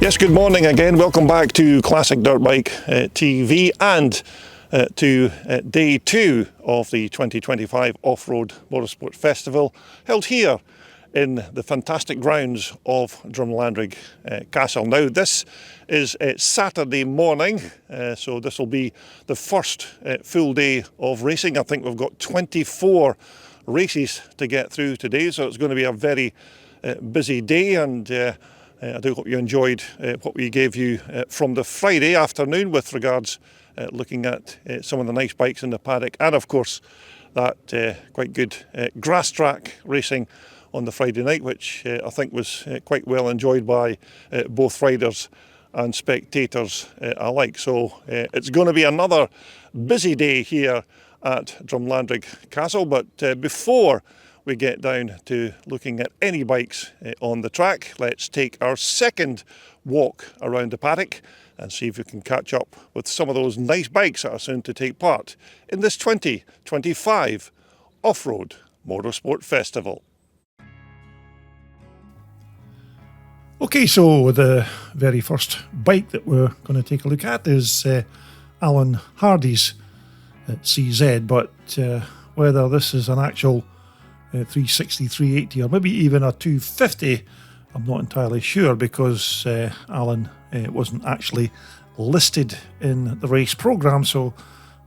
Yes, good morning again. Welcome back to Classic Dirt Bike TV and to day 2 of the 2025 Offroad Motorsport Festival, held here in the fantastic grounds of Drumlanrig Castle. Now, this is Saturday morning, so this will be the first full day of racing. I think we've got 24 races to get through today, so it's going to be a very busy day, and I do hope you enjoyed what we gave you from the Friday afternoon with regards looking at some of the nice bikes in the paddock, and of course that quite good grass track racing on the Friday night, which I think was quite well enjoyed by both riders and spectators alike. So it's going to be another busy day here at Drumlandrig Castle, but before we get down to looking at any bikes on the track, let's take our second walk around the paddock and see if we can catch up with some of those nice bikes that are soon to take part in this 2025 Offroad Motorsport Festival. Okay, so the very first bike that we're going to take a look at is Alan Hardy's CZ, but whether this is an actual 360, 380 or maybe even a 250, I'm not entirely sure, because Alan wasn't actually listed in the race programme, so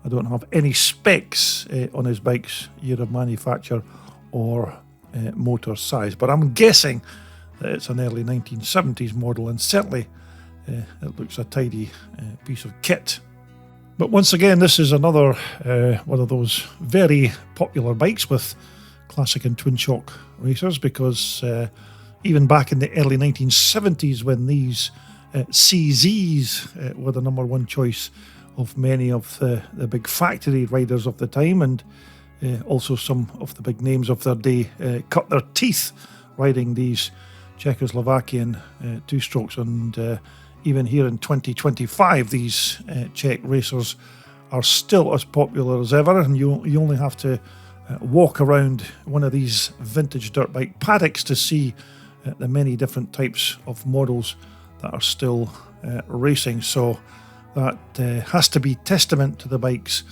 I don't have any specs on his bikes, year of manufacture or motor size, but I'm guessing that it's an early 1970s model, and certainly it looks a tidy piece of kit. But once again, this is another one of those very popular bikes with classic and twin shock racers, because even back in the early 1970s, when these CZs were the number one choice of many of the big factory riders of the time, and also some of the big names of their day cut their teeth riding these Czechoslovakian two-strokes, and even here in 2025 these Czech racers are still as popular as ever, and you only have to walk around one of these vintage dirt bike paddocks to see the many different types of models that are still racing. So that has to be testament to the bike's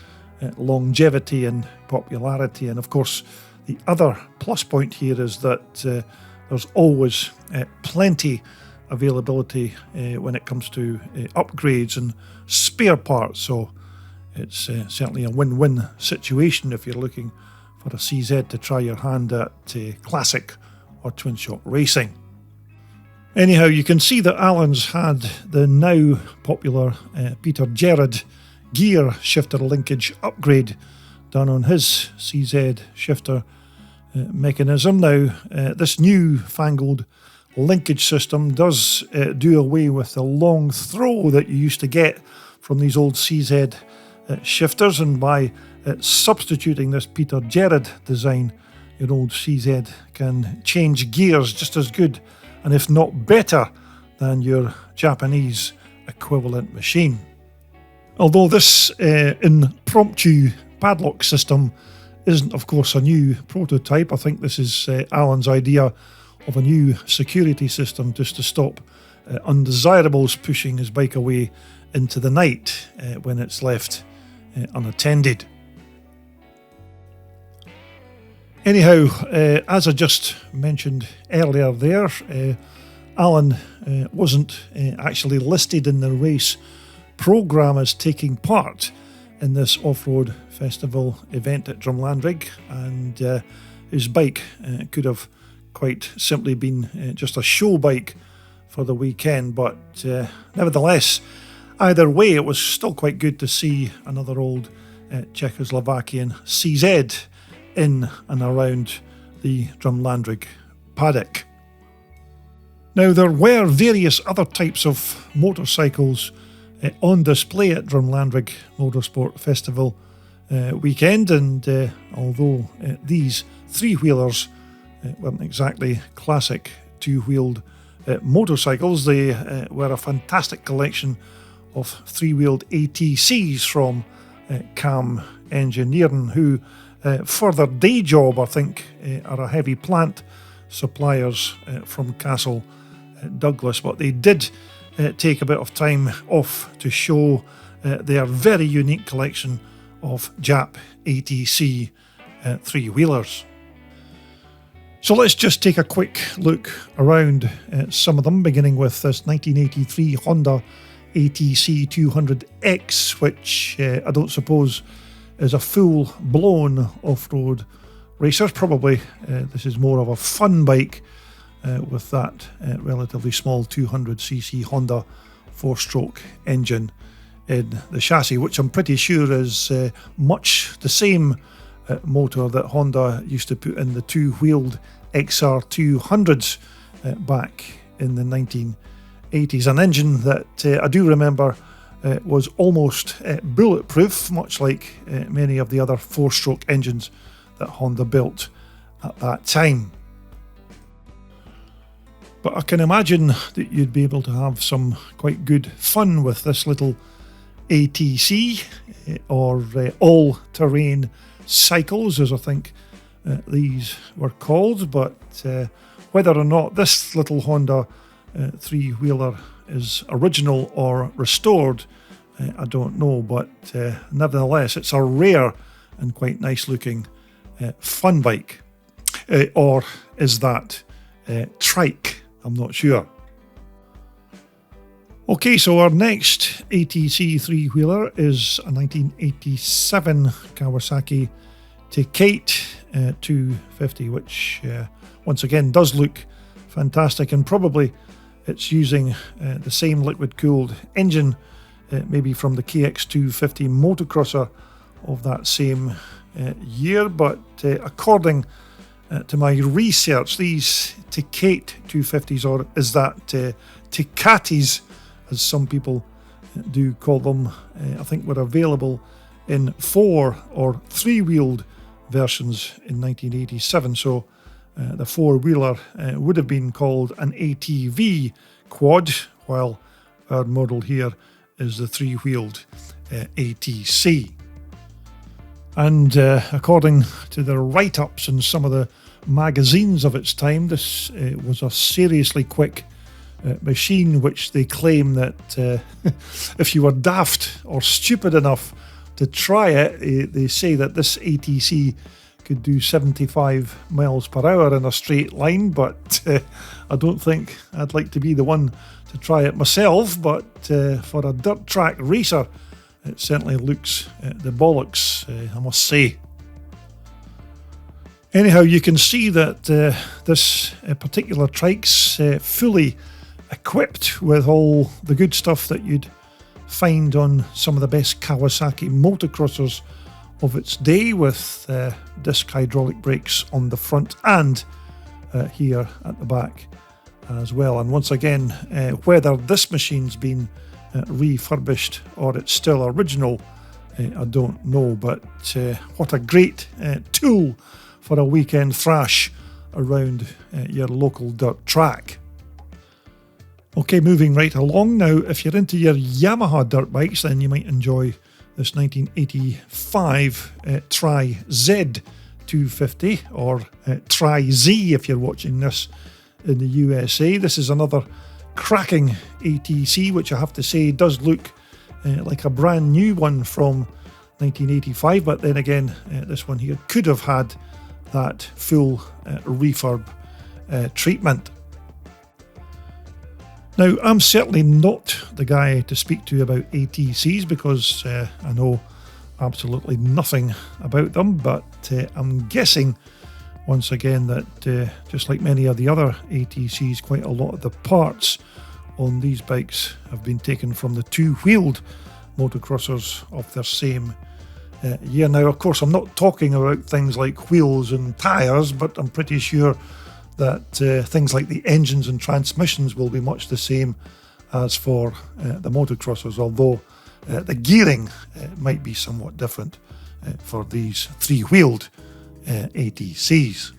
longevity and popularity. And of course, the other plus point here is that there's always plenty availability when it comes to upgrades and spare parts. So it's certainly a win-win situation if you're looking for a CZ to try your hand at classic or twin shock racing. Anyhow, you can see that Alan's had the now popular Peter Gerrard gear shifter linkage upgrade done on his CZ shifter mechanism. Now, this new fangled linkage system does do away with the long throw that you used to get from these old CZ shifters, and by substituting this Peter Gerrard design, your old CZ can change gears just as good, and if not better, than your Japanese equivalent machine. Although this impromptu padlock system isn't, of course, a new prototype. I think this is Alan's idea of a new security system just to stop undesirables pushing his bike away into the night when it's left unattended. Anyhow, as I just mentioned earlier there, Alan wasn't actually listed in the race programme as taking part in this off-road festival event at Drumlandrig, and his bike could have quite simply been just a show bike for the weekend, but nevertheless, either way, it was still quite good to see another old Czechoslovakian CZ in and around the Drumlandrig paddock. Now, there were various other types of motorcycles on display at Drumlandrig Motorsport Festival weekend, and although these three-wheelers weren't exactly classic two-wheeled motorcycles, they were a fantastic collection of three-wheeled ATCs from CAM Engineering, who for their day job, I think, are a heavy plant suppliers from Castle Douglas, but they did take a bit of time off to show their very unique collection of Jap ATC three-wheelers. So let's just take a quick look around some of them, beginning with this 1983 Honda ATC 200X, which I don't suppose is a full-blown off-road racer. Probably this is more of a fun bike with that relatively small 200cc Honda four-stroke engine in the chassis, which I'm pretty sure is much the same motor that Honda used to put in the two-wheeled XR200s back in the 1980s. An engine that I do remember was almost bulletproof, much like many of the other four-stroke engines that Honda built at that time. But I can imagine that you'd be able to have some quite good fun with this little ATC, or all-terrain cycles, as I think these were called. But whether or not this little Honda three-wheeler is original or restored, I don't know. But nevertheless, it's a rare and quite nice-looking fun bike. Or is that trike? I'm not sure. Okay, so our next ATC three-wheeler is a 1987 Kawasaki Takate 250, which once again does look fantastic, and probably it's using the same liquid-cooled engine, maybe from the KX250 motocrosser of that same year. But according to my research, these Takate 250s, or is that Takates, as some people do call them, I think were available in four- or three-wheeled versions in 1987. So the four-wheeler would have been called an ATV quad, while our model here is the three-wheeled ATC. And according to the write-ups in some of the magazines of its time, this was a seriously quick machine, which they claim that if you were daft or stupid enough to try it, they say that this ATC could do 75 miles per hour in a straight line. But I don't think I'd like to be the one to try it myself. But for a dirt track racer, it certainly looks the bollocks, I must say. Anyhow, you can see that this particular trike's fully equipped with all the good stuff that you'd find on some of the best Kawasaki motocrossers of its day, with disc hydraulic brakes on the front and here at the back as well. And once again, whether this machine's been refurbished or it's still original, I don't know. But what a great tool for a weekend thrash around your local dirt track. Okay, moving right along now. If you're into your Yamaha dirt bikes, then you might enjoy this 1985 Tri-Z 250, or Tri-Z if you're watching this in the USA. This is another cracking ATC, which I have to say does look like a brand new one from 1985, but then again, this one here could have had that full refurb treatment. Now, I'm certainly not the guy to speak to about ATCs, because I know absolutely nothing about them, but I'm guessing once again that just like many of the other ATCs, quite a lot of the parts on these bikes have been taken from the two-wheeled motocrossers of their same year. Now, of course, I'm not talking about things like wheels and tyres, but I'm pretty sure that things like the engines and transmissions will be much the same as for the motocrossers, although the gearing might be somewhat different for these three-wheeled ATCs.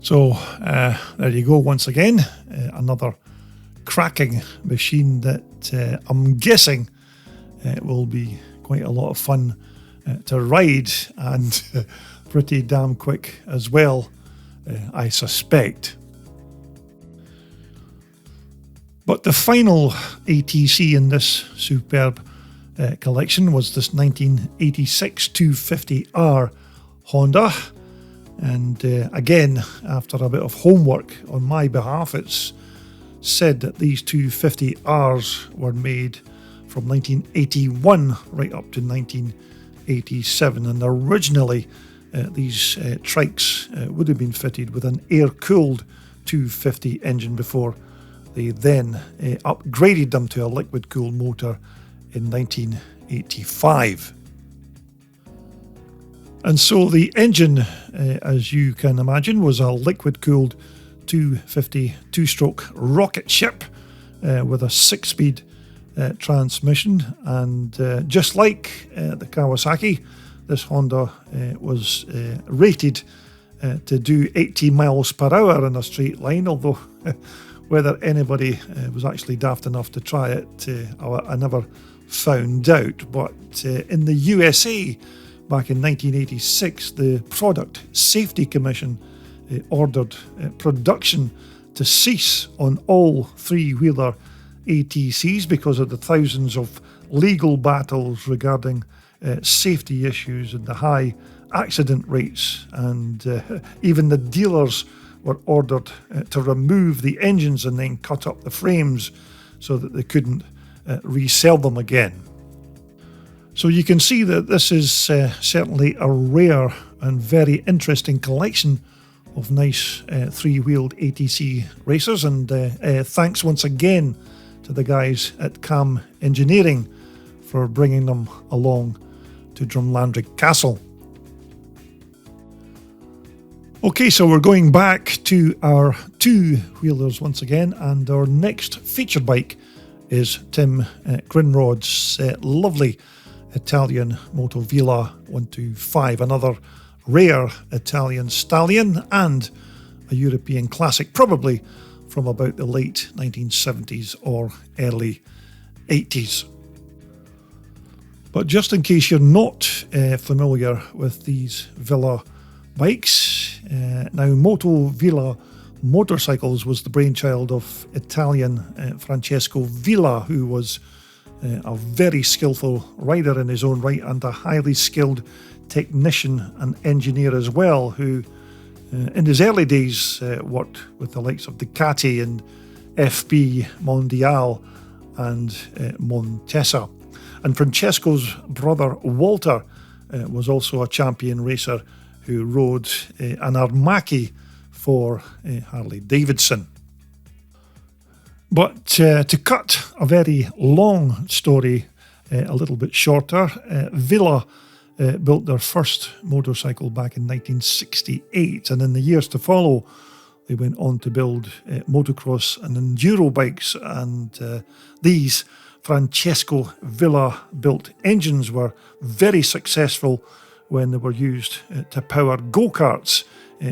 So there you go once again, another cracking machine that I'm guessing will be quite a lot of fun to ride, and pretty damn quick as well, I suspect. But the final ATC in this superb collection was this 1986 250R Honda. And again, after a bit of homework on my behalf, it's said that these 250Rs were made from 1981 right up to 1987. And originally, these trikes would have been fitted with an air-cooled 250 engine before they then upgraded them to a liquid-cooled motor in 1985. And so the engine, as you can imagine, was a liquid-cooled 250 two-stroke rocket ship with a 6-speed transmission. And just like the Kawasaki, this Honda was rated to do 80 miles per hour in a straight line, although whether anybody was actually daft enough to try it, I never found out. But in the USA, back in 1986, the Product Safety Commission ordered production to cease on all three-wheeler ATCs because of the thousands of legal battles regarding safety issues and the high accident rates. And even the dealers were ordered to remove the engines and then cut up the frames so that they couldn't resell them again. So you can see that this is certainly a rare and very interesting collection of nice three-wheeled ATC racers. And thanks once again to the guys at CAM Engineering for bringing them along to Drumlanrig Castle. Okay, so we're going back to our two-wheelers once again, and our next featured bike is Tim Grinrod's lovely Italian Moto Villa 125, another rare Italian stallion and a European classic, probably from about the late 1970s or early 80s. But just in case you're not familiar with these Villa bikes, now Moto Villa Motorcycles was the brainchild of Italian Francesco Villa, who was a very skillful rider in his own right and a highly skilled technician and engineer as well, who in his early days worked with the likes of Ducati and FP Mondial and Montesa. And Francesco's brother Walter was also a champion racer who rode an Armaki for Harley Davidson. But to cut a very long story a little bit shorter, Villa built their first motorcycle back in 1968, and in the years to follow they went on to build motocross and enduro bikes, and these Francesco Villa built engines were very successful when they were used to power go-karts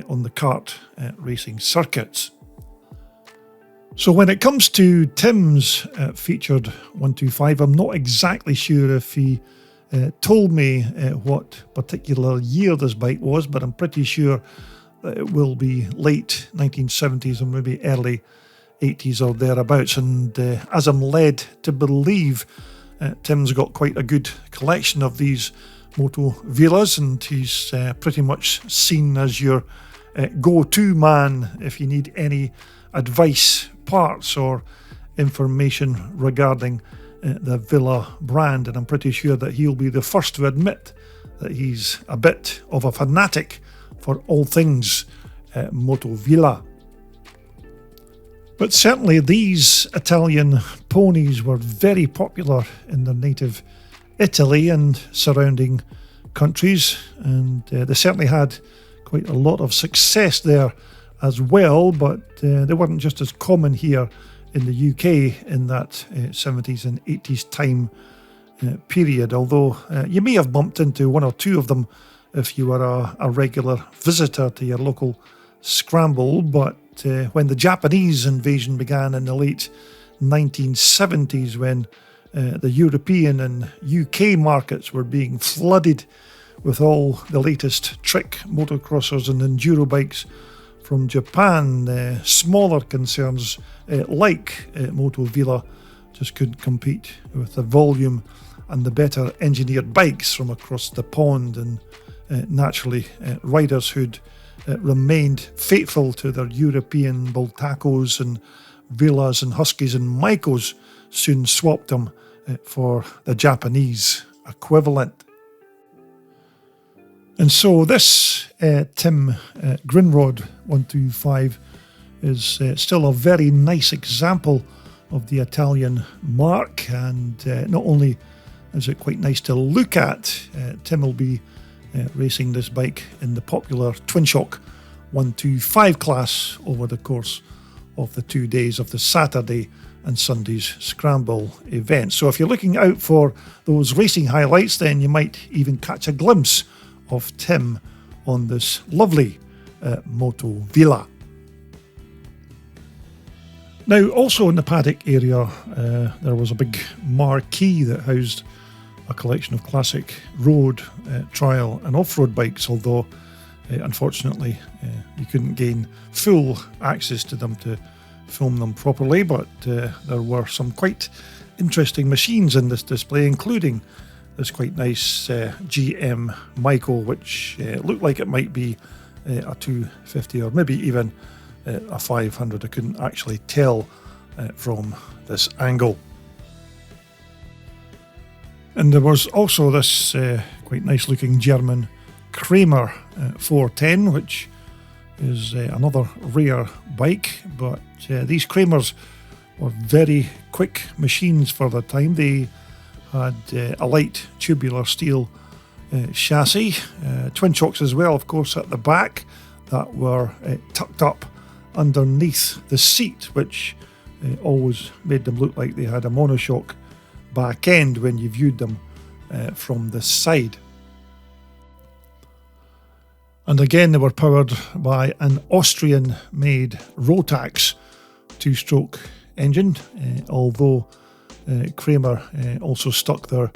on the kart racing circuits. So when it comes to Tim's featured 125, I'm not exactly sure if he told me what particular year this bike was, but I'm pretty sure that it will be late 1970s or maybe early 80s or thereabouts. And as I'm led to believe, Tim's got quite a good collection of these Moto Villas, and he's pretty much seen as your go-to man if you need any advice, parts or information regarding the Villa brand. And I'm pretty sure that he'll be the first to admit that he's a bit of a fanatic for all things Moto Villa. But certainly these Italian ponies were very popular in their native Italy and surrounding countries, and they certainly had quite a lot of success there as well, but they weren't just as common here in the UK in that 70s and 80s time period, although you may have bumped into one or two of them if you were a regular visitor to your local scramble. But when the Japanese invasion began in the late 1970s, when the European and UK markets were being flooded with all the latest trick motocrossers and enduro bikes from Japan. Smaller concerns like Moto Villa just couldn't compete with the volume and the better engineered bikes from across the pond, and naturally riders who'd remained faithful to their European Bultacos and Villas and Huskies and Maicos soon swapped them for the Japanese equivalent. And so this Tim Grinrod 125 is still a very nice example of the Italian mark, and not only is it quite nice to look at, Tim will be racing this bike in the popular Twin Shock 125 class over the course of the 2 days of the Saturday and Sunday's Scramble event. So if you're looking out for those racing highlights, then you might even catch a glimpse of Tim on this lovely Moto Villa. Now, also in the Paddock area, there was a big marquee that housed a collection of classic road, trial and off-road bikes, although unfortunately you couldn't gain full access to them to film them properly, but there were some quite interesting machines in this display, including this quite nice GM Maicos, which looked like it might be a 250 or maybe even a 500. I couldn't actually tell from this angle. And there was also this quite nice looking German Kramer 410, which is another rare bike, but these Kramers were very quick machines for the time. They had a light tubular steel chassis, twin shocks as well, of course, at the back that were tucked up underneath the seat, which always made them look like they had a monoshock back end when you viewed them from the side. And again, they were powered by an Austrian-made Rotax two-stroke engine, although Kramer also stuck their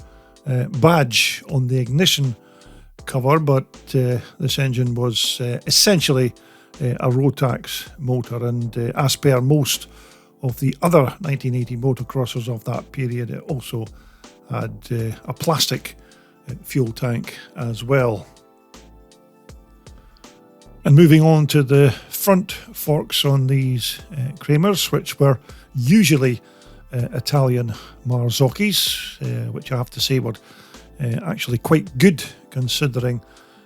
badge on the ignition cover, but this engine was essentially a Rotax motor, and as per most of the other 1980 motocrossers of that period, it also had a plastic fuel tank as well. And moving on to the front forks on these Kramers, which were usually Italian Marzoccis, which I have to say were actually quite good considering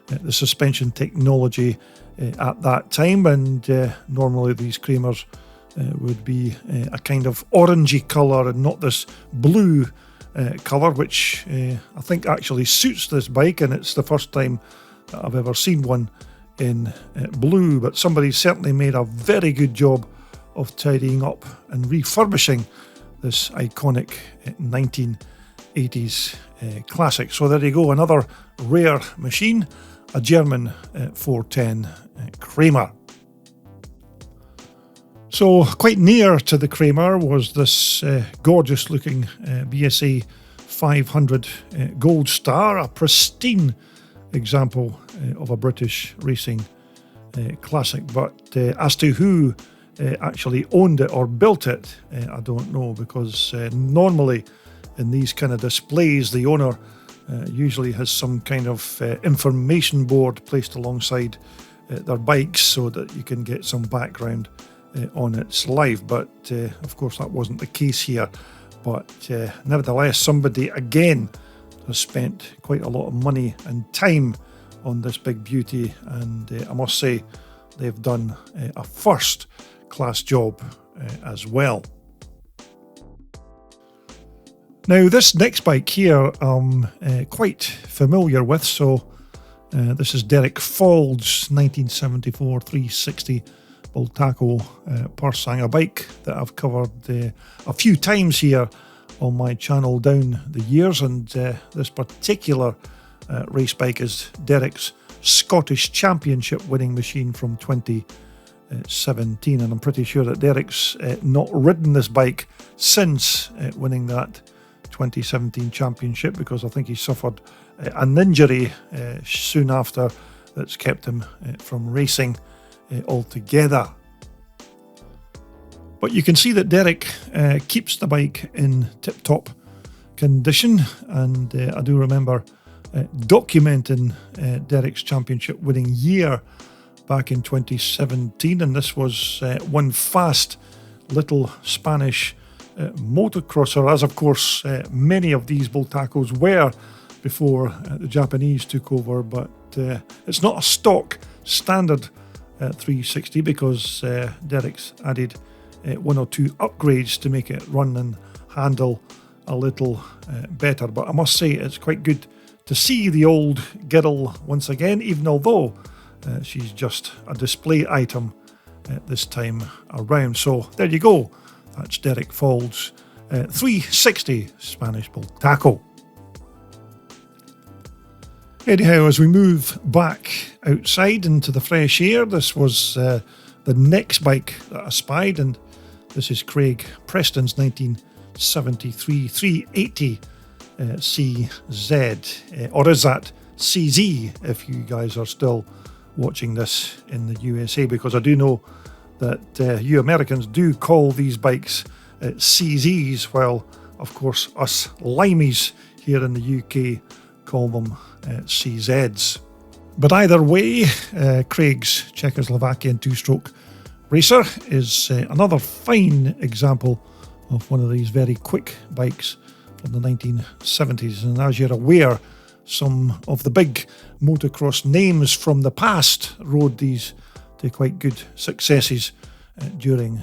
the suspension technology at that time, and normally these Kramers would be a kind of orangey colour and not this blue colour, which I think actually suits this bike, and it's the first time that I've ever seen one in blue, but somebody certainly made a very good job of tidying up and refurbishing this iconic 1980s classic. So there you go, another rare machine, a German 410 Kramer. So quite near to the Kramer was this gorgeous looking BSA 500 Gold Star, a pristine example of a British racing classic, but as to who actually owned it or built it, I don't know, because normally in these kind of displays the owner usually has some kind of information board placed alongside their bikes so that you can get some background on its life, but of course that wasn't the case here. But nevertheless, somebody again has spent quite a lot of money and time on this big beauty, and I must say they've done a first class job as well. Now this next bike here I'm quite familiar with, so this is Derek Fauld's 1974 360 Bultaco Persang, a bike that I've covered a few times here on my channel down the years, and this particular race bike is Derek's Scottish Championship winning machine from 2017, and I'm pretty sure that Derek's not ridden this bike since winning that 2017 championship, because I think he suffered an injury soon after that's kept him from racing altogether. But you can see that Derek keeps the bike in tip-top condition, and I do remember documenting Derek's championship winning year back in 2017, and this was one fast little Spanish motocrosser, as of course many of these Bultacos were before the Japanese took over, but it's not a stock standard 360 because Derek's added one or two upgrades to make it run and handle a little better. But I must say it's quite good to see the old girl once again, even although she's just a display item this time around. So there you go, that's Derek Fauld's 360 Spanish Bultaco. Anyhow, as we move back outside into the fresh air, this was the next bike that I spied, and this is Craig Preston's 1973 380 CZ, or is that CZ if you guys are still watching this in the USA, because I do know that you Americans do call these bikes CZs, while of course us limeys here in the UK call them CZs. But either way, Craig's Czechoslovakian two-stroke racer is another fine example of one of these very quick bikes from the 1970s. And as you're aware, some of the big motocross names from the past rode these to quite good successes during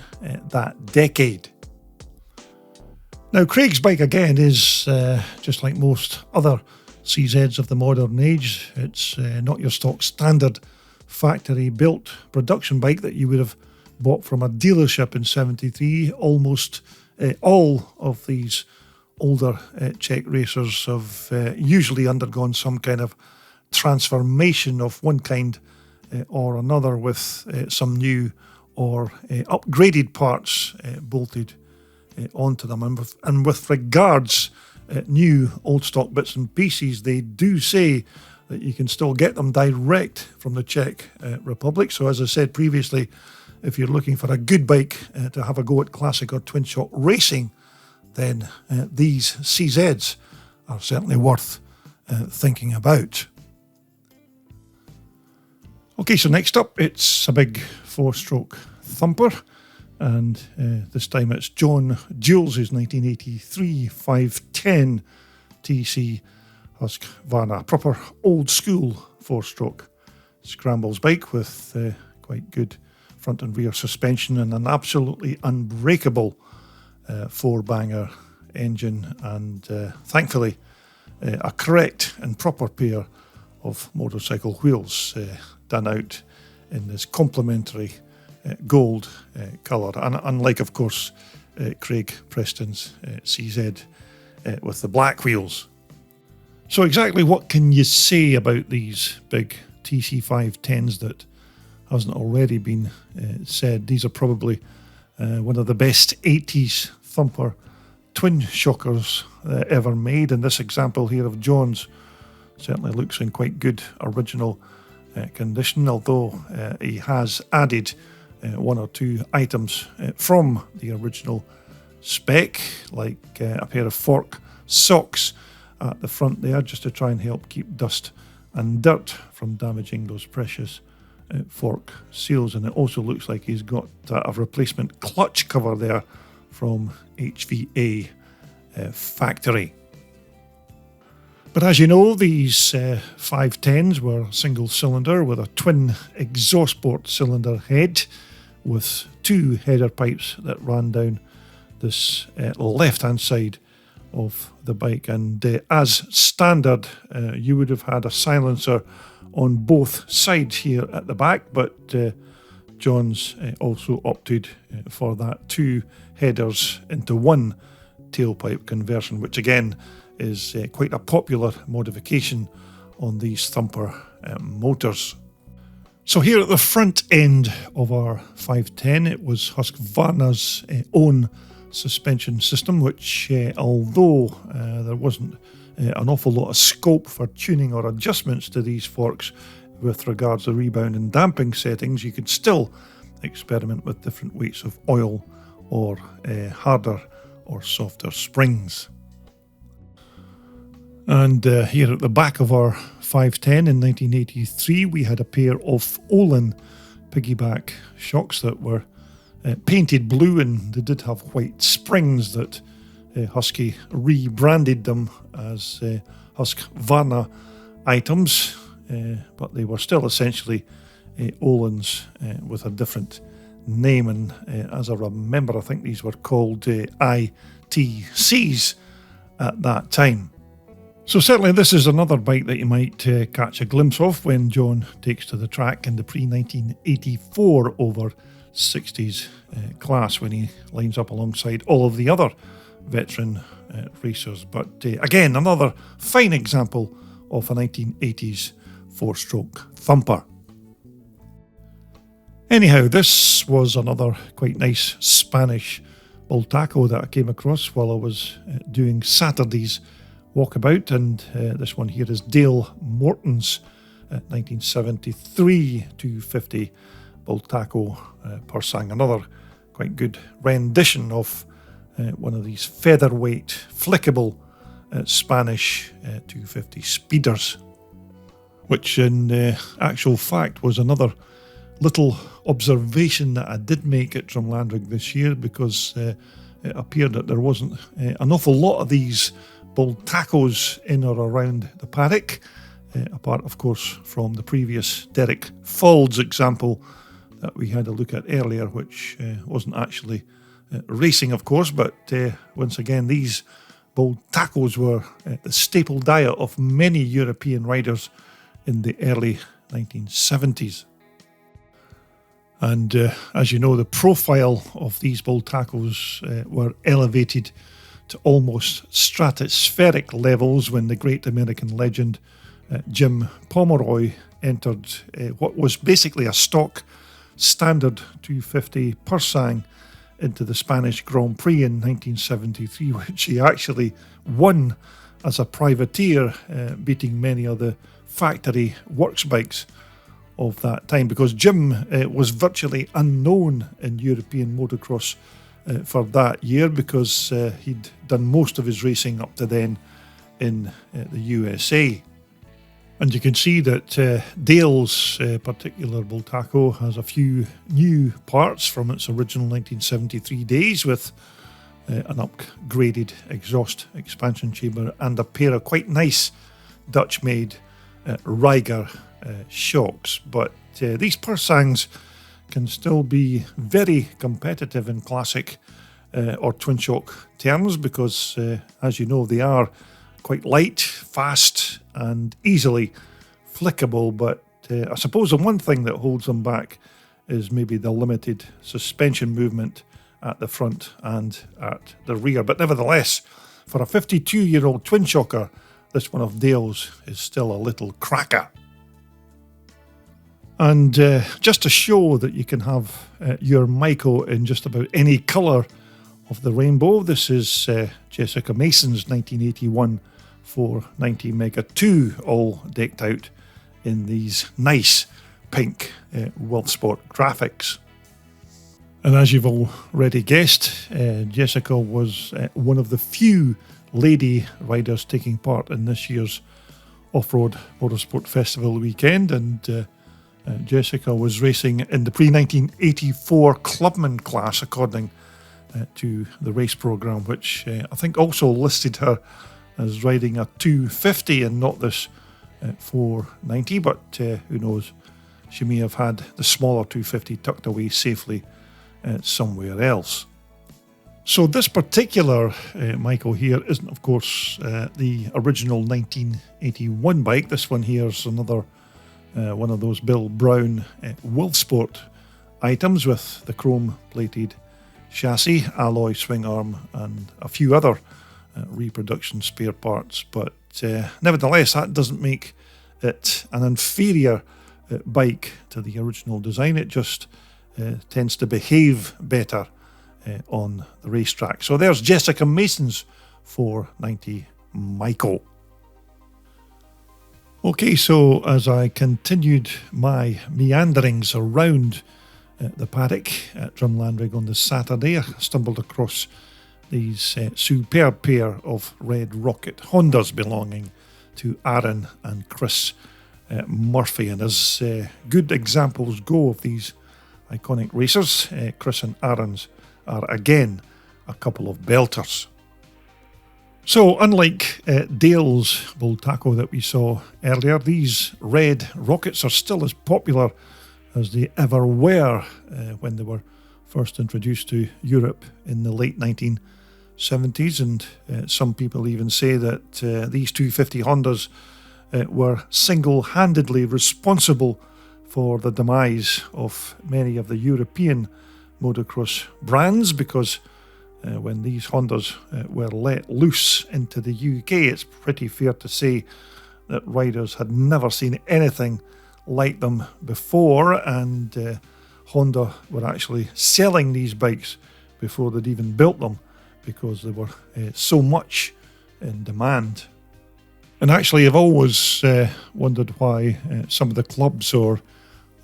that decade. Now, Craig's bike again is just like most other CZs of the modern age. It's not your stock standard factory built production bike that you would have bought from a dealership in 73. Almost all of these older Czech racers have usually undergone some kind of transformation of one kind or another, with some new or upgraded parts bolted onto them. And with regards new old stock bits and pieces, they do say that you can still get them direct from the Czech Republic. So as I said previously, if you're looking for a good bike to have a go at classic or twin shock racing, then these CZs are certainly worth thinking about. Okay, so next up it's a big four-stroke thumper, and this time it's John Jules' 1983 510 TC Husqvarna, proper old school four-stroke scrambles bike with quite good front and rear suspension and an absolutely unbreakable four-banger engine, and thankfully a correct and proper pair of motorcycle wheels done out in this complementary gold colour, and unlike of course Craig Preston's CZ with the black wheels. So exactly what can you say about these big TC510s that hasn't already been said? These are probably one of the best 80s thumper twin shockers ever made, and this example here of John's certainly looks in quite good original condition, although he has added one or two items from the original spec, like a pair of fork socks at the front there, just to try and help keep dust and dirt from damaging those precious fork seals. And it also looks like he's got a replacement clutch cover there from HVA factory. But as you know, these 510s were single cylinder with a twin exhaust port cylinder head with two header pipes that ran down this left hand side of the bike, and as standard you would have had a silencer on both sides here at the back, but John's also opted for that two headers into one tailpipe conversion, which again is quite a popular modification on these thumper motors. So here at the front end of our 510, it was Husqvarna's own suspension system, which although there wasn't an awful lot of scope for tuning or adjustments to these forks, with regards to rebound and damping settings, you could still experiment with different weights of oil or harder or softer springs. And here at the back of our 510 in 1983, we had a pair of Olin piggyback shocks that were painted blue, and they did have white springs that Husky rebranded them as Husqvarna items, but they were still essentially Olins with a different name, and as I remember, I think these were called ITCs at that time. So certainly this is another bike that you might catch a glimpse of when John takes to the track in the pre-1984 over 60s class, when he lines up alongside all of the other veteran racers. But again, another fine example of a 1980s four-stroke thumper. Anyhow, this was another quite nice Spanish Bultaco that I came across while I was doing Saturday's walkabout, and this one here is Dale Morton's 1973 250 Bultaco Persang, another quite good rendition of one of these featherweight flickable Spanish 250 speeders, which in actual fact was another little observation that I did make at Drumlanrig this year, because it appeared that there wasn't an awful lot of these Bultacos in or around the paddock, apart of course from the previous Derek Fauld's example that we had a look at earlier, which wasn't actually racing of course, but once again these Bultacos were the staple diet of many European riders in the early 1970s. And as you know, the profile of these Bultacos were elevated to almost stratospheric levels when the great American legend Jim Pomeroy entered what was basically a stock standard 250 Persang into the Spanish Grand Prix in 1973, which he actually won as a privateer, beating many of the factory works bikes of that time, because Jim was virtually unknown in European motocross for that year, because he'd done most of his racing up to then in the USA. And you can see that Dale's particular Bultaco has a few new parts from its original 1973 days, with an upgraded exhaust expansion chamber and a pair of quite nice Dutch-made Riger shocks. But these Persangs can still be very competitive in classic or twin shock terms, because as you know, they are quite light, fast and easily flickable. But I suppose the one thing that holds them back is maybe the limited suspension movement at the front and at the rear. But nevertheless, for a 52-year-old twin shocker, this one of Dale's is still a little cracker. And just to show that you can have your Maicos in just about any colour of the rainbow, this is Jessica Mason's 1981 490 Mega 2, all decked out in these nice pink World Sport graphics. And as you've already guessed, Jessica was one of the few lady riders taking part in this year's Offroad Motorsport Festival weekend, and Jessica was racing in the pre-1984 Clubman class, according to the race programme, which I think also listed her as riding a 250 and not this 490, but who knows, she may have had the smaller 250 tucked away safely somewhere else. So this particular Maicos here isn't of course the original 1981 bike. This one here is another one of those Bill Brown Wolfsport items with the chrome plated chassis, alloy swing arm and a few other reproduction spare parts. But nevertheless, that doesn't make it an inferior bike to the original design. It just tends to behave better on the racetrack. So there's Jessica Mason's 490 Maicos. Okay, so as I continued my meanderings around the paddock at Drumlanrig on the Saturday, I stumbled across these superb pair of red rocket Hondas belonging to Aaron and Chris Murphy. And as good examples go of these iconic racers, Chris and Aaron's are again a couple of belters. So unlike Dale's Bultaco that we saw earlier, these red rockets are still as popular as they ever were when they were first introduced to Europe in the late 1970s, and some people even say that these 250 Hondas were single-handedly responsible for the demise of many of the European motocross brands, because when these Hondas were let loose into the UK, it's pretty fair to say that riders had never seen anything like them before, and Honda were actually selling these bikes before they'd even built them, because they were so much in demand. And actually, I've always wondered why some of the clubs or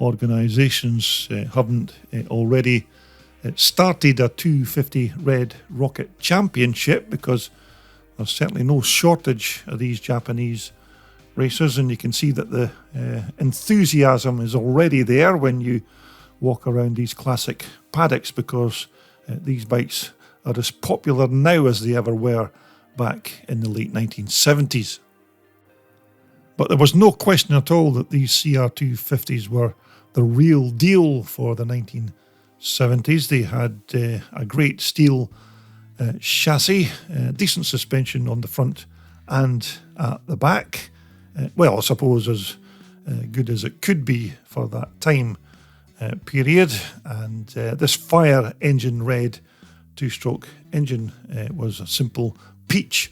organisations haven't already started a 250 Red Rocket Championship, because there's certainly no shortage of these Japanese racers, and you can see that the enthusiasm is already there when you walk around these classic paddocks, because these bikes are as popular now as they ever were back in the late 1970s. But there was no question at all that these CR250s were the real deal for the 1970s. They had a great steel chassis, decent suspension on the front and at the back. Well, I suppose as good as it could be for that time period. And this fire engine red two-stroke engine was a simple peach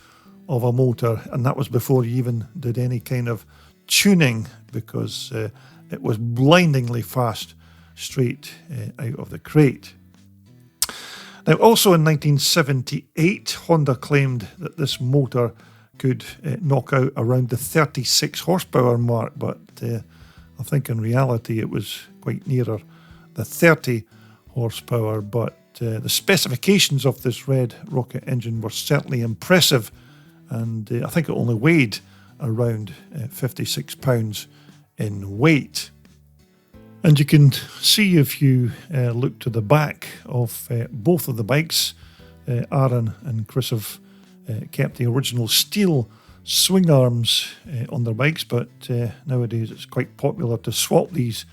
of a motor, and that was before you even did any kind of tuning, because it was blindingly fast straight out of the crate. Now, also in 1978, Honda claimed that this motor could knock out around the 36 horsepower mark, but I think in reality it was quite nearer the 30 horsepower. But the specifications of this red rocket engine were certainly impressive, and I think it only weighed around 56 pounds in weight. And you can see, if you look to the back of both of the bikes, Aaron and Chris have kept the original steel swing arms on their bikes, but nowadays it's quite popular to swap these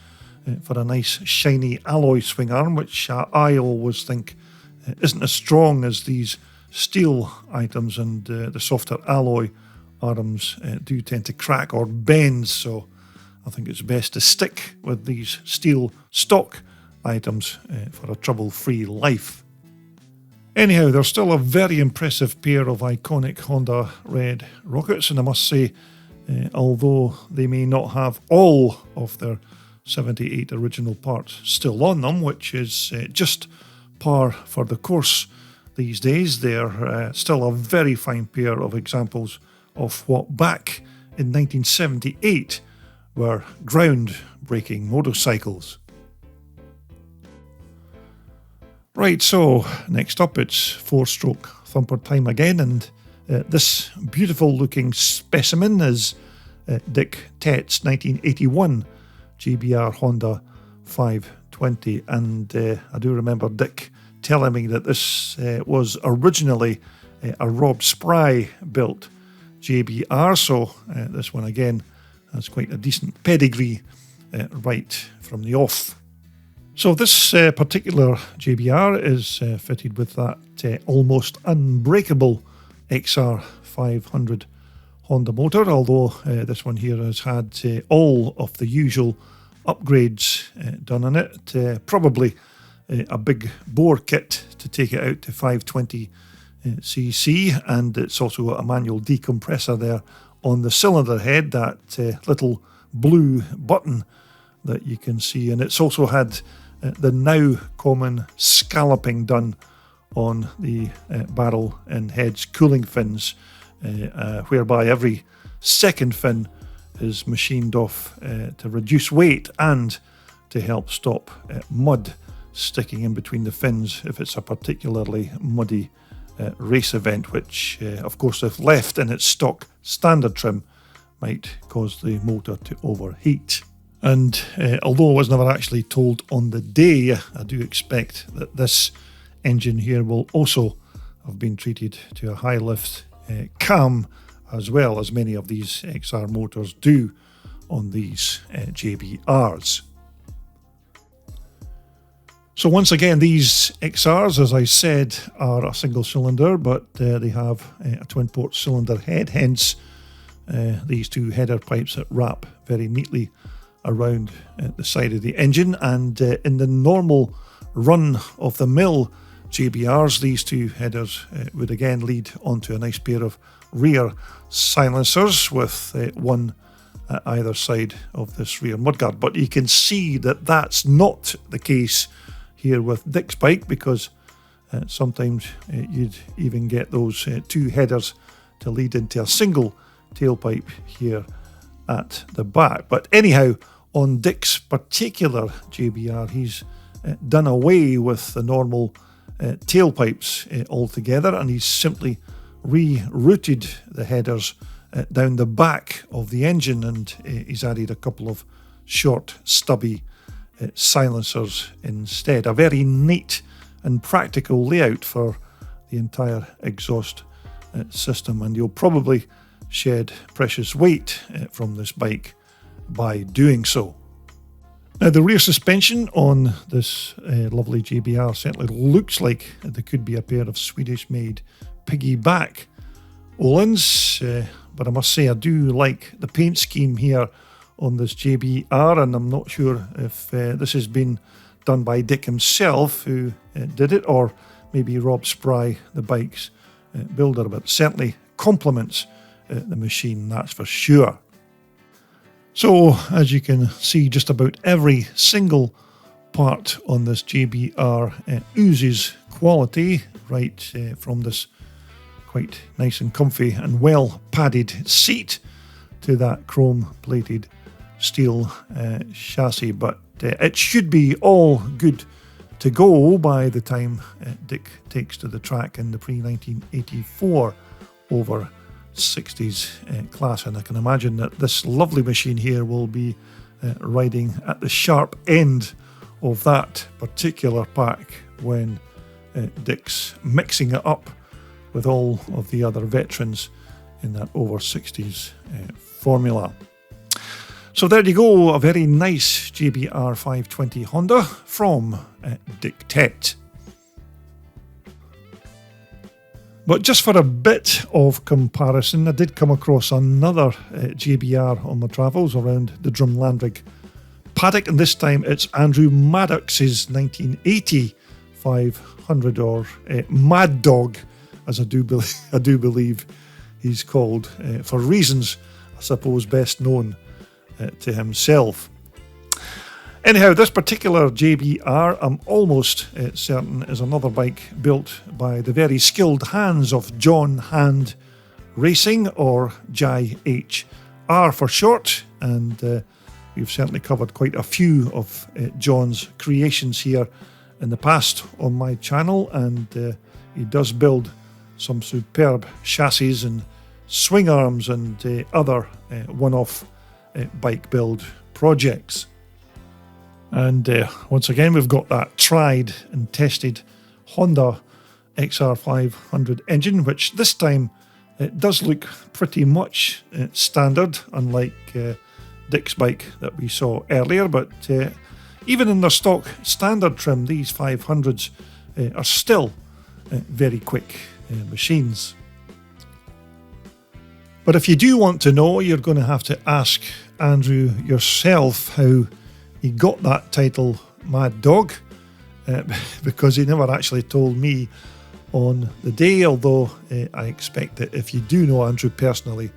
for a nice shiny alloy swing arm, which I always think isn't as strong as these steel items, and the softer alloy arms do tend to crack or bend, so I think it's best to stick with these steel stock items for a trouble-free life. Anyhow, they're still a very impressive pair of iconic Honda red rockets, and I must say, although they may not have all of their 78 original parts still on them, which is just par for the course these days, they're still a very fine pair of examples of what back in 1978 were ground-breaking motorcycles. Right, so next up it's four-stroke thumper time again, and this beautiful looking specimen is Dick Tett's 1981 JBR Honda 520, and I do remember Dick telling me that this was originally a Rob Spry built JBR, so this one again has quite a decent pedigree right from the off. So this particular JBR is fitted with that almost unbreakable XR 500 Honda motor, although this one here has had all of the usual upgrades done on it. Probably a big bore kit to take it out to 520 cc, and it's also got a manual decompressor there on the cylinder head, that little blue button that you can see, and it's also had the now common scalloping done on the barrel and head's cooling fins, whereby every second fin is machined off to reduce weight and to help stop mud sticking in between the fins if it's a particularly muddy race event, which of course if left in its stock standard trim might cause the motor to overheat. And although I was never actually told on the day, I do expect that this engine here will also have been treated to a high lift cam, as well as many of these XR motors do on these JBRs. So once again, these XRs, as I said, are a single cylinder, but they have a twin port cylinder head, hence these two header pipes that wrap very neatly around the side of the engine. And in the normal run of the mill JBRs, these two headers would again lead onto a nice pair of rear silencers with one at either side of this rear mudguard. But you can see that that's not the case here with Dick's bike, because sometimes you'd even get those two headers to lead into a single tailpipe here at the back. But anyhow, on Dick's particular JBR, he's done away with the normal tailpipes altogether, and he's simply rerouted the headers down the back of the engine, and he's added a couple of short stubby silencers instead. A very neat and practical layout for the entire exhaust system, and you'll probably shed precious weight from this bike by doing so. Now, the rear suspension on this lovely JBR certainly looks like there could be a pair of Swedish-made piggyback Öhlins, but I must say I do like the paint scheme here on this JBR, and I'm not sure if this has been done by Dick himself who did it, or maybe Rob Spry, the bike's builder, but certainly complements the machine, that's for sure. So, as you can see, just about every single part on this JBR oozes quality, right from this quite nice and comfy and well padded seat to that chrome plated steel chassis. But it should be all good to go by the time Dick takes to the track in the pre-1984 over 60s class, and I can imagine that this lovely machine here will be riding at the sharp end of that particular pack when Dick's mixing it up with all of the other veterans in that over 60s formula. So there you go, a very nice JBR 520 Honda from Dick Tet. But just for a bit of comparison, I did come across another JBR on my travels around the Drumlanrig Paddock, and this time it's Andrew Maddox's 1980 500, or Mad Dog, as I do believe he's called, for reasons I suppose best known to himself. Anyhow, this particular JBR, I'm almost certain, is another bike built by the very skilled hands of John Hand Racing, or JHR for short, and we've certainly covered quite a few of John's creations here in the past on my channel, and he does build some superb chassis and swing arms and other one-off bike build projects. And once again, we've got that tried and tested Honda XR500 engine, which this time it does look pretty much standard, unlike Dick's bike that we saw earlier. But even in their stock standard trim, these 500s are still very quick machines. But if you do want to know, you're going to have to ask Andrew yourself how he got that title, Mad Dog, because he never actually told me on the day, although I expect that if you do know Andrew personally,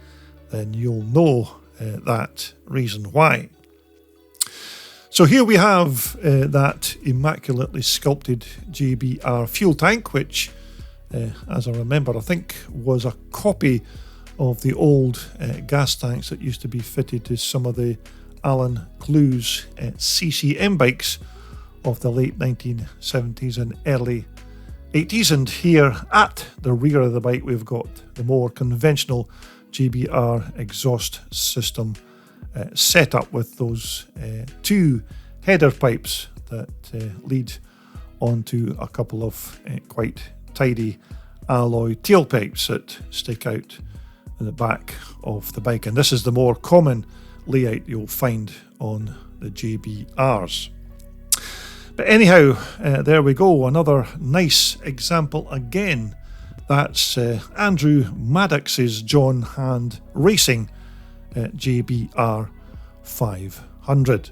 then you'll know that reason why. So here we have that immaculately sculpted JBR fuel tank, which, as I remember, I think was a copy of the old gas tanks that used to be fitted to some of the Alan Clue's CCM bikes of the late 1970s and early 80s. And here at the rear of the bike we've got the more conventional JBR exhaust system set up with those two header pipes that lead onto a couple of quite tidy alloy tailpipes that stick out in the back of the bike. And this is the more common layout you'll find on the JBRs. But anyhow, there we go, another nice example again. That's Andrew Maddox's John Hand Racing JBR 500.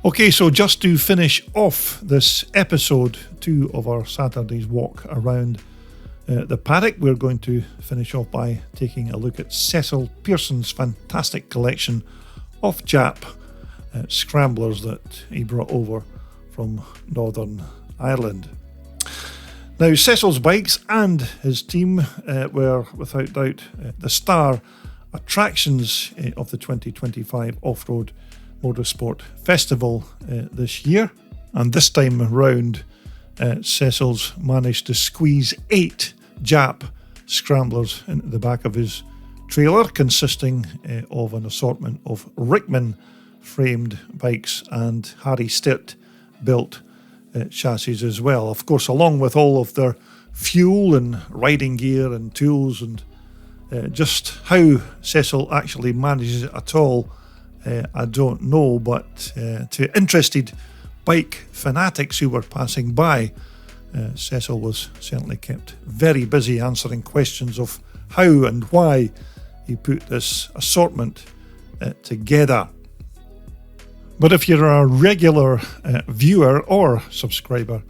Okay, so just to finish off this episode 2 of our Saturday's walk around the paddock, we're going to finish off by taking a look at Cecil Pearson's fantastic collection of Jap scramblers that he brought over from Northern Ireland. Now, Cecil's bikes and his team were without doubt the star attractions of the 2025 Offroad Motorsport Festival this year. And this time round, Cecil's managed to squeeze 8 Jap scramblers into the back of his trailer, consisting of an assortment of Rickman framed bikes and Harry Stitt built chassis as well. Of course, along with all of their fuel and riding gear and tools, and just how Cecil actually manages it at all, I don't know, but to interested bike fanatics who were passing by, Cecil was certainly kept very busy answering questions of how and why he put this assortment together. But if you're a regular viewer or subscriber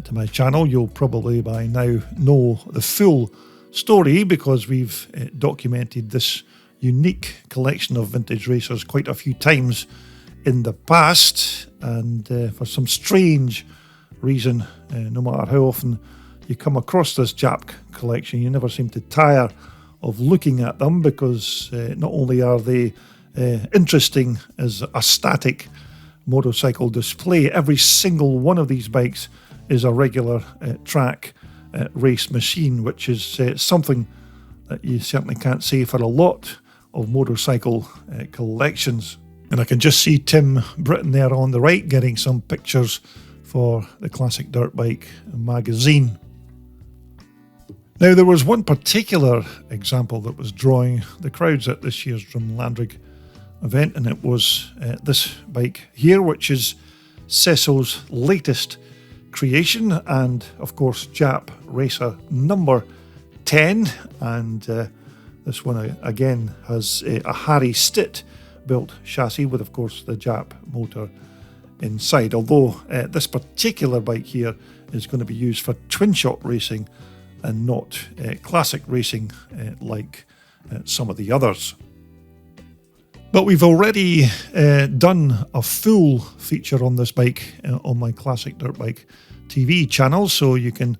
to my channel, you'll probably by now know the full story, because we've documented this unique collection of vintage racers quite a few times in the past. And for some strange reason, no matter how often you come across this Jap collection, you never seem to tire of looking at them, because not only are they interesting as a static motorcycle display, every single one of these bikes is a regular track race machine, which is something that you certainly can't say for a lot of motorcycle collections. And I can just see Tim Britton there on the right getting some pictures for the Classic Dirt Bike magazine. Now, there was one particular example that was drawing the crowds at this year's Drumlanrig event, and it was this bike here, which is Cecil's latest creation, and of course Jap racer number 10. And this one again has a Harry Stitt built chassis with, of course, the Jap motor inside, although this particular bike here is going to be used for twin shot racing and not classic racing like some of the others. But we've already done a full feature on this bike on my Classic Dirt Bike TV channel, so you can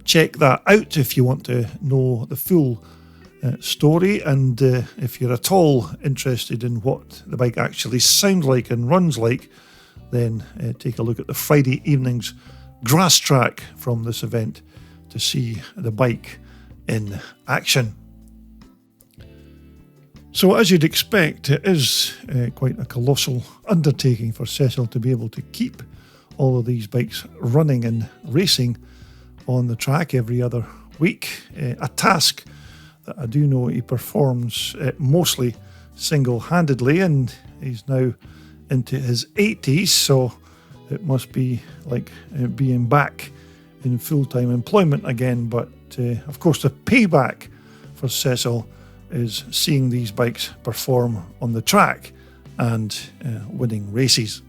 check that out if you want to know the full story. And if you're at all interested in what the bike actually sounds like and runs like, then take a look at the Friday evening's grass track from this event to see the bike in action. So, as you'd expect, it is quite a colossal undertaking for Cecil to be able to keep all of these bikes running and racing on the track every other week. A task that I do know he performs mostly single-handedly, and he's now into his 80s, so it must be like being back in full-time employment again. But of course, the payback for Cecil is seeing these bikes perform on the track and winning races.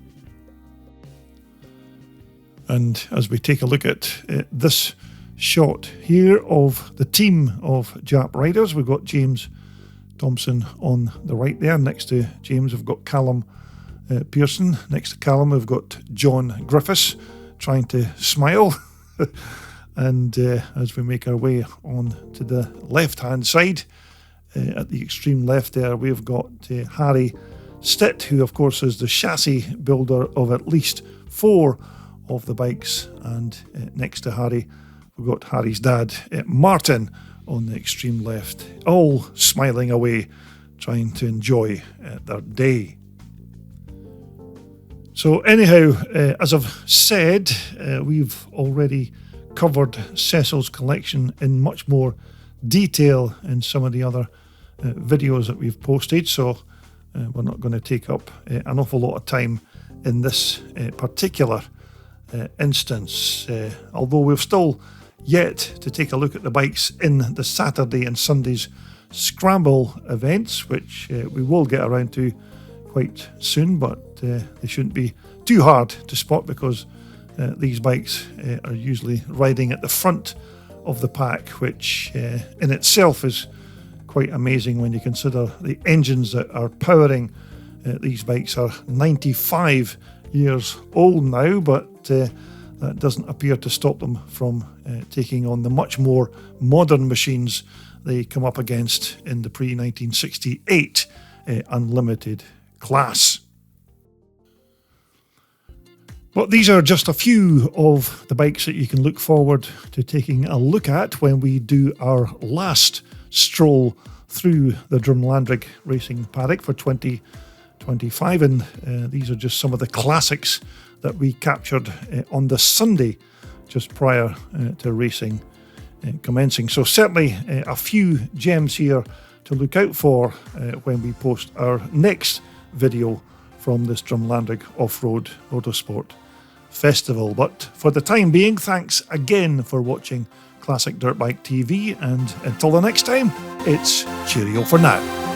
And as we take a look at this shot here of the team of Jap riders, we've got James Thompson on the right there. Next to James, we've got Callum Pearson. Next to Callum, we've got John Griffiths trying to smile. And as we make our way on to the left-hand side, at the extreme left there, we've got Harry Stitt, who of course is the chassis builder of at least 4 of the bikes. And next to Harry, we've got Harry's dad, Martin, on the extreme left, all smiling away, trying to enjoy their day. So anyhow, as I've said, we've already covered Cecil's collection in much more detail in some of the other videos that we've posted, so we're not going to take up an awful lot of time in this particular instance, although we've still yet to take a look at the bikes in the Saturday and Sunday's scramble events, which we will get around to quite soon, but they shouldn't be too hard to spot because these bikes are usually riding at the front of the pack, which in itself is quite amazing when you consider the engines that are powering these bikes are 95 years old now, but that doesn't appear to stop them from taking on the much more modern machines they come up against in the pre-1968 Unlimited class. But these are just a few of the bikes that you can look forward to taking a look at when we do our last stroll through the Drumlanrig Racing Paddock for 2025. And these are just some of the classics that we captured on the Sunday just prior to racing commencing. So certainly a few gems here to look out for when we post our next video from this Drumlanrig Offroad Motorsport Festival. But for the time being, thanks again for watching Classic Dirt Bike TV, and until the next time, it's cheerio for now.